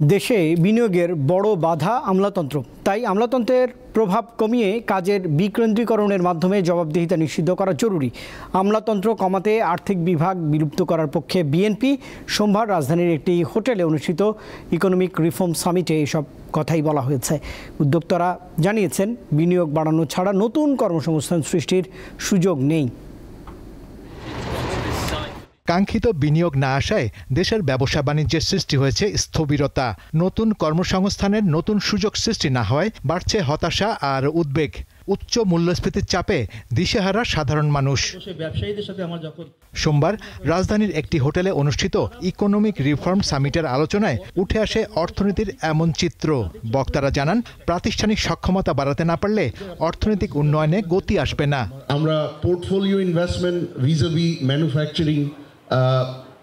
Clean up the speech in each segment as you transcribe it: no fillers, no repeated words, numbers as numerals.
দেশে বিনিয়োগের বড় বাধা আমলাতন্ত্র। তাই আমলাতন্ত্রের প্রভাব কমিয়ে কাজের বিকেন্দ্রীকরণের মাধ্যমে জবাবদিহিতা নিশ্চিত করা জরুরি। আমলাতন্ত্র কমাতে আর্থিক বিভাগ বিলুপ্ত করার পক্ষে বিএনপি। সোমবার রাজধানীর একটি হোটেলে অনুষ্ঠিত ইকোনমিক রিফর্ম সামিটে এসব কথাই বলা হয়েছে। উদ্যোক্তারা জানিয়েছেন, বিনিয়োগ বাড়ানো ছাড়া নতুন কর্মসংস্থান সৃষ্টির সুযোগ নেই। কাঙ্ক্ষিত বিনিয়োগ না আসায় দেশের ব্যবসা বাণিজ্যের সৃষ্টি হয়েছে স্থবিরতা। নতুন কর্মসংস্থানের নতুন সুযোগ সৃষ্টি না হয় বাড়ছে হতাশা আর উদ্বেগ। উচ্চ মূল্যস্ফীতির চাপে দিশেহারা সাধারণ মানুষ। সোমবার রাজধানীর একটি হোটেলে অনুষ্ঠিত ইকোনমিক রিফর্ম সামিটের আলোচনায় উঠে আসে অর্থনীতির এমন চিত্র। বক্তারা জানান, প্রাতিষ্ঠানিক সক্ষমতা বাড়াতে না পারলে অর্থনৈতিক উন্নয়নে গতি আসবে না। আমরা portfolio investment vis a vis manufacturing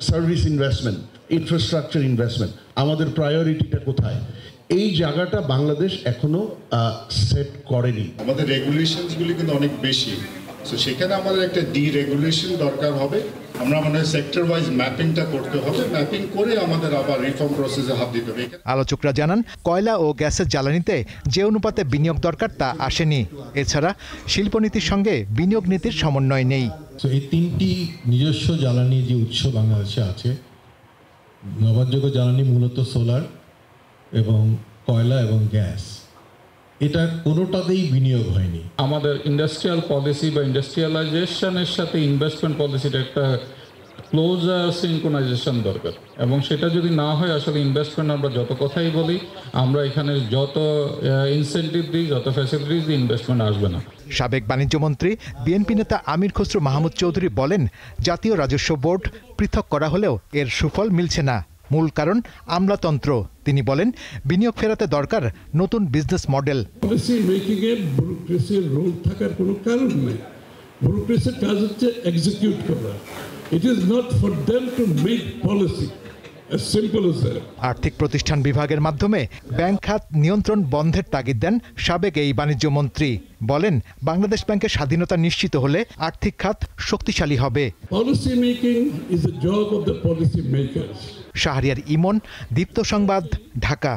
service investment infrastructure investment আমাদের প্রায়োরিটিটা কোথায়, এই জায়গাটা বাংলাদেশ এখনো সেট করেনি। আমাদের রেগুলেশনসগুলি কিন্তু অনেক বেশি, তো সেখানে আমাদের একটা ডিরেগুলেশন দরকার হবে। আমরা মনে হয় সেক্টর ওয়াইজ ম্যাপিংটা করতে হবে, ম্যাপিং করে আমাদের আবার রিফর্ম প্রসেসে হাত দিতে হবে। আলোচকরা জানান, কয়লা ও গ্যাসের জ্বালানিতে যে অনুপাতে বিনিয়োগ দরকার তা আসেনি। এছাড়া শিল্পনীতির সঙ্গে বিনিয়োগ নীতির সমন্বয় নেই। এই তিনটি নিজস্ব জ্বালানি যে উৎস বাংলাদেশে আছে, নবায়নযোগ্য জ্বালানি মূলত সোলার এবং কয়লা এবং গ্যাস, এটা কোনোটাতেই বিনিয়োগ হয়নি। আমাদের ইন্ডাস্ট্রিয়াল পলিসি বা ইন্ডাস্ট্রিয়ালাইজেশনের সাথে ইনভেস্টমেন্ট পলিসিটা একটা ক্লোজার সিনক্রোনাইজেশন দরকার, এবং সেটা যদি না হয় আসলে ইনভেস্টমেন্ট আমরা যত কথাই বলি, আমরা এখানে যত ইনসেন্টিভ দিই, যত ফ্যাসিলিটিস দিই, ইনভেস্টমেন্ট আসবে না। সাবেক বাণিজ্যমন্ত্রী বিএনপি নেতা আমির খসরু মাহমুদ চৌধুরী বলেন, জাতীয় রাজস্ব বোর্ড পৃথক করা হলেও এর সুফল মিলছে না। মূল কারণ আমলাতন্ত্র। তিনি বলেন, বিনিয়োগ ফেরাতে দরকার নতুন বিজনেস মডেল। পলিসি মেকিংয়ে ব্যুরোক্রেসির রোল থাকার কোনো কারণ নেই। ব্যুরোক্রেসির কাজ হচ্ছে এক্সিকিউট করা। It is not for them to make policy. আর্থিক প্রতিষ্ঠান বিভাগের মাধ্যমে ব্যাংক খাত নিয়ন্ত্রণ বন্ধের তাগিদ দেন সাবেক এই বাণিজ্যমন্ত্রী। বলেন, বাংলাদেশ ব্যাংকের স্বাধীনতা নিশ্চিত হলে আর্থিক খাত শক্তিশালী হবে। Policy making is the job of the policy makers. Shahriar Emon, Deepto সংবাদ, ঢাকা।